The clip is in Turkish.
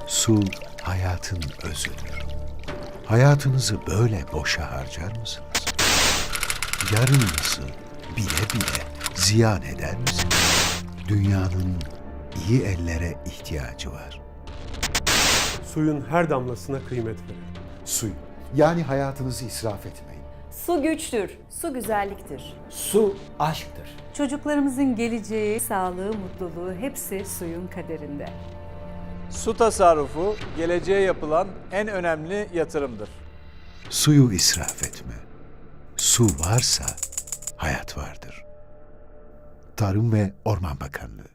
Su hayatın özüdür. Hayatınızı böyle boşa harcar mısınız? Yarınınızı bile bile ziyan eder misiniz? Dünyanın iyi ellere ihtiyacı var. Suyun her damlasına kıymet verin. Suyu. Yani hayatınızı israf etmeyin. Su güçtür, su güzelliktir. Su aşktır. Çocuklarımızın geleceği, sağlığı, mutluluğu hepsi suyun kaderinde. Su tasarrufu geleceğe yapılan en önemli yatırımdır. Suyu israf etme. Su varsa hayat vardır. Tarım ve Orman Bakanlığı